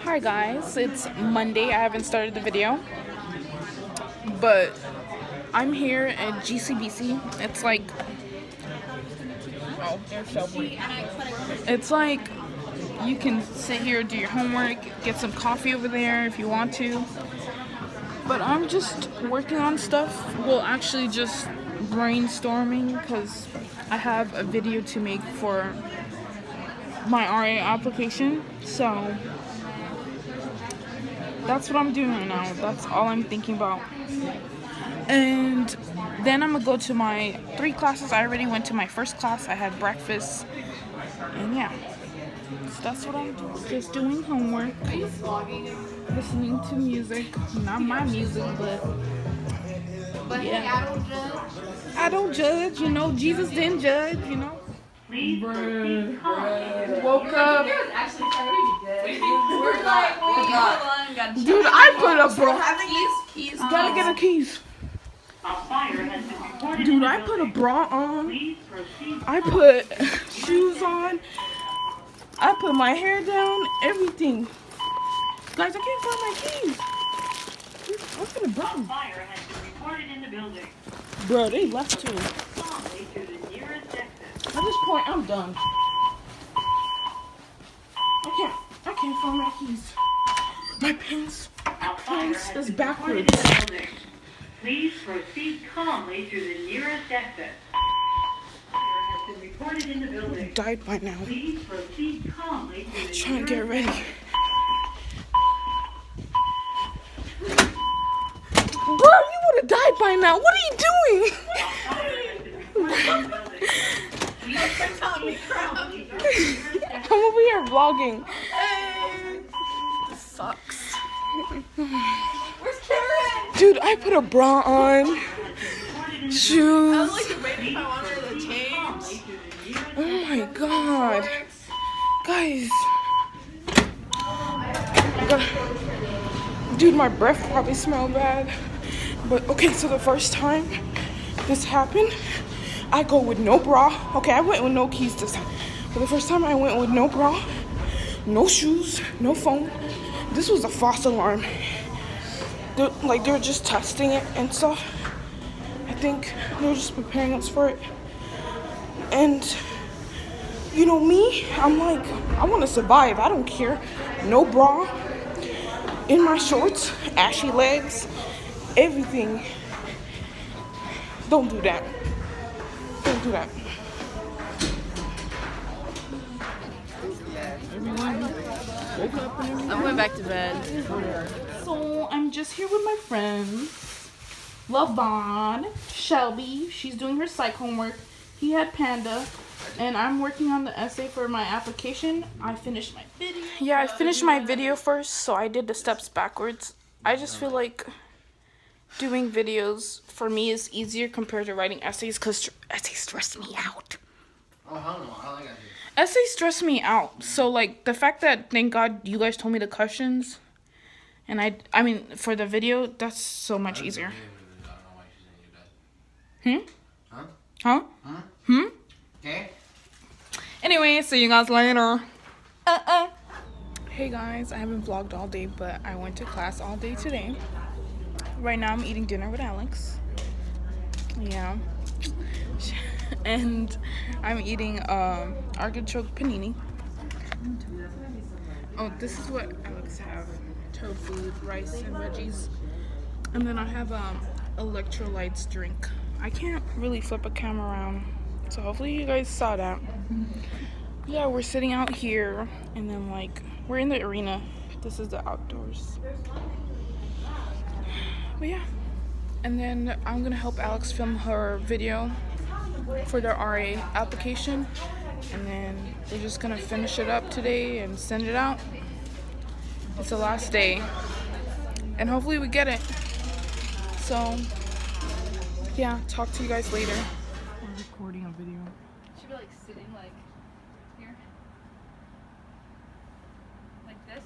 Hi guys, it's Monday. I haven't started the video, but I'm here at GCBC. It's like, oh, there's Shelby. It's like you can sit here, do your homework, get some coffee over there if you want to. But I'm just working on stuff. Well, actually just brainstorming because I have a video to make for my RA application. So that's what I'm doing right now. That's all I'm thinking about. And then I'm gonna go to my 3 classes. I already went to my first class. I had breakfast. And yeah. So that's what I'm doing. Just doing homework. Listening to music. Not my music, but yeah. I don't judge, you know. Jesus didn't judge, you know. Bruh. Woke up. Dude, I put a bra. Gotta get the keys. Dude, I put a bra on. I put shoes on. I put my hair down. Everything. Guys, I can't find my keys. I'm gonna burn. Bro, they left too. At this point, I'm done. I can't find my keys. My pants is backwards. Please proceed calmly to the nearest exit. Fire has been reported in the building. Died by now. Please proceed calmly to the Trying to get ready. Bro, you would have died by now. What are you doing? I'm over here vlogging. This sucks. Where's Karen? Dude, I put a bra on. Shoes. I was like debating if I wanted her to change. Oh my god. Guys. Dude, my breath probably smelled bad. But okay, so the first time this happened, I go with no bra. Okay, I went with no keys this time. But the first time I went with no bra, no shoes, no phone. This was a false alarm. They were just testing it and stuff. I think they were just preparing us for it. And you know me, I'm like, I want to survive. I don't care. No bra, in my shorts, ashy legs, everything. Don't do that. Don't do that. Everyone woke up and everything. I'm going back to bed. So I'm just here with my friends. Lavon, Shelby, she's doing her psych homework. He had Panda. And I'm working on the essay for my application. I finished my video. Yeah, I finished my video first, so I did the steps backwards. I just feel like doing videos for me is easier compared to writing essays because essays stress me out. Oh, hell no. I like essays. Essays stress me out. So, like, the fact that, thank God, you guys told me the questions. And I mean, for the video, that's so much easier. Hmm? Huh? Okay. Anyway, see you guys later. Hey guys, I haven't vlogged all day, but I went to class all day today. Right now I'm eating dinner with Alex. Yeah. And I'm eating artichoke panini. Oh, this is what Alex have. Tofu, rice, and veggies. And then I have electrolytes drink. I can't really flip a camera around, so hopefully you guys saw that. Yeah, we're sitting out here, and then like we're in the arena. This is the outdoors. But yeah, and then I'm gonna help Alex film her video for their RA application, and then we're just gonna finish it up today and send it out. It's the last day, and hopefully we get it. So yeah, talk to you guys later. We're recording a video. Should be like sitting like here. Like this?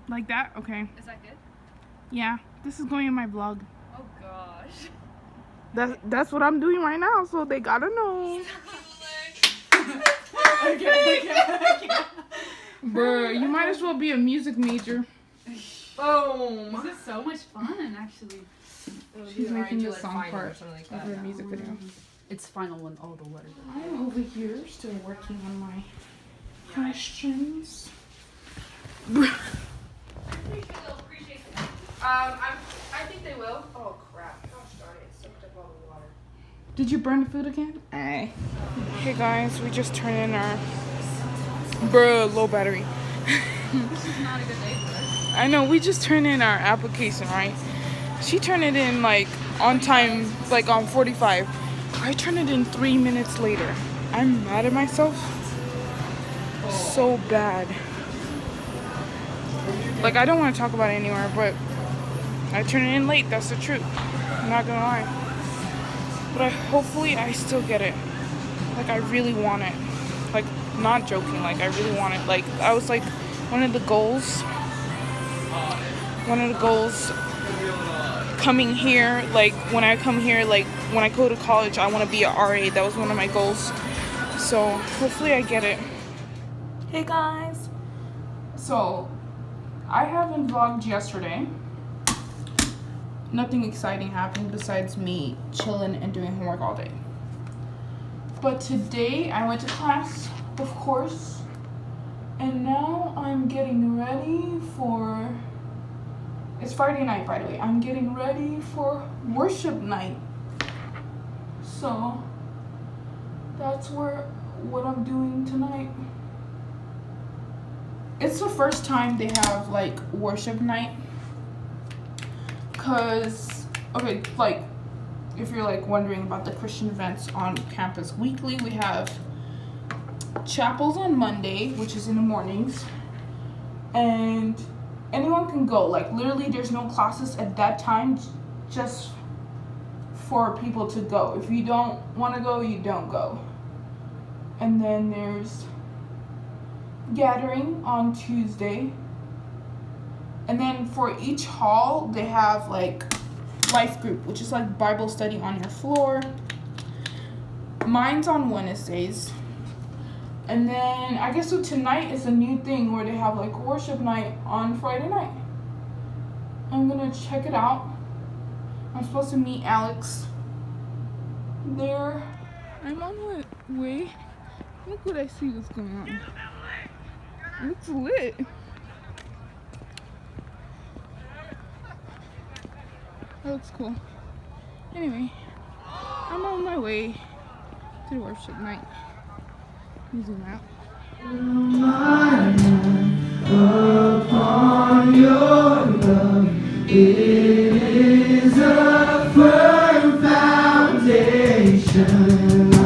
Like that? Okay. Is that good? Yeah, this is going in my vlog. Oh gosh. That's what I'm doing right now, so they gotta know. Okay. Bruh, you might as well be a music major. Boom. This is so much fun, actually. She's making the song part of her music video. It's final when all the letters are. I'm over here still working on my questions. I think they will. Oh crap! Gosh darn it! Soaked up all the water. Did you burn the food again? Hey guys, we just turned in our low battery. This is not a good day for us. I know, we just turned in our application, right? She turned it in like on time, like on 45. I turned it in 3 minutes later. I'm mad at myself so bad. Like, I don't want to talk about it anywhere, but I turned it in late, that's the truth. I'm not gonna lie. But hopefully I still get it. Like, I really want it. Like, not joking, like I really want it. Like, I was like, one of the goals coming here, like when I come here, like when I go to college, I want to be a RA. That was one of my goals. So hopefully I get it. Hey guys. So I haven't vlogged yesterday. Nothing exciting happened besides me chilling and doing homework all day. But today I went to class, of course, and now I'm getting ready for, it's Friday night, by the way. I'm getting ready for worship night. So that's what I'm doing tonight. It's the first time they have like worship night. Cause, okay, like if you're like wondering about the Christian events on campus weekly, we have chapels on Monday, which is in the mornings, and anyone can go. Like literally there's no classes at that time, just for people to go. If you don't want to go, you don't go. And then there's gathering on Tuesday, and then for each hall they have like life group, which is like Bible study on your floor. Mine's on Wednesdays. And then I guess so tonight is a new thing where they have like worship night on Friday night. I'm gonna check it out. I'm supposed to meet Alex there. I'm on my way. Look what I see what's going on. It looks lit. That looks cool. Anyway, I'm on my way to the worship night. Let me zoom out. Upon your love, it is a firm foundation. I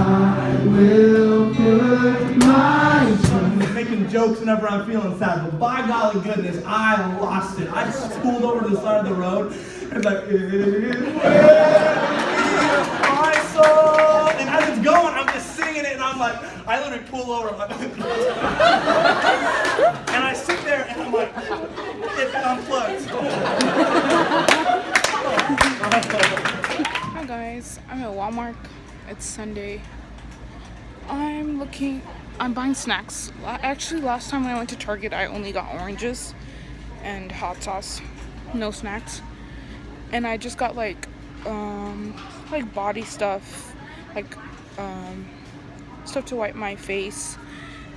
will put my trust. Making jokes whenever I'm feeling sad, but by golly goodness, I lost it. I just pulled over to the side of the road. It's like, my soul. And as it's going, I'm just singing it, and I'm like, I literally pull over, and I sit there, and I'm like, it unplugged. Hi guys, I'm at Walmart. It's Sunday. I'm buying snacks. Actually, last time when I went to Target, I only got oranges and hot sauce, no snacks. And I just got like body stuff, like stuff to wipe my face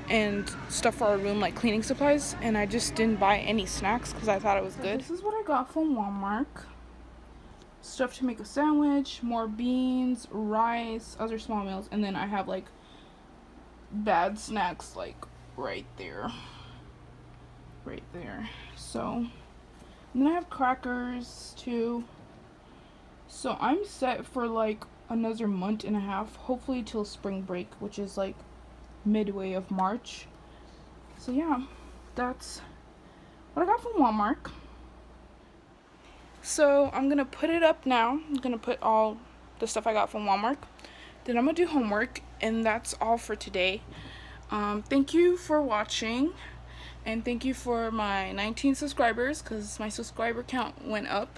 and stuff for our room, like cleaning supplies. And I just didn't buy any snacks because I thought it was good. This is what I got from Walmart. Stuff to make a sandwich, more beans, rice, other small meals, and then I have like bad snacks like right there. So, and then I have crackers too. So I'm set for like another month and a half, hopefully till spring break, which is like midway of March. So yeah, that's what I got from Walmart. So I'm gonna put it up now. I'm gonna put all the stuff I got from Walmart. Then I'm gonna do homework, and that's all for today. Thank you for watching, and thank you for my 19 subscribers, because my subscriber count went up.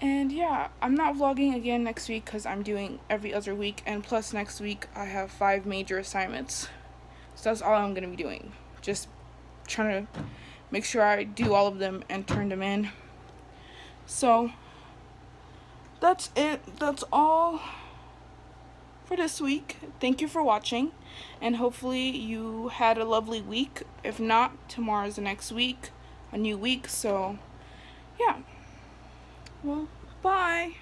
And yeah, I'm not vlogging again next week because I'm doing every other week, and plus next week I have 5 major assignments. So that's all I'm gonna be doing, just trying to make sure I do all of them and turn them in. So that's it. That's all for this week. Thank you for watching, and hopefully you had a lovely week. If not, tomorrow's the next week, a new week. So yeah, well, bye.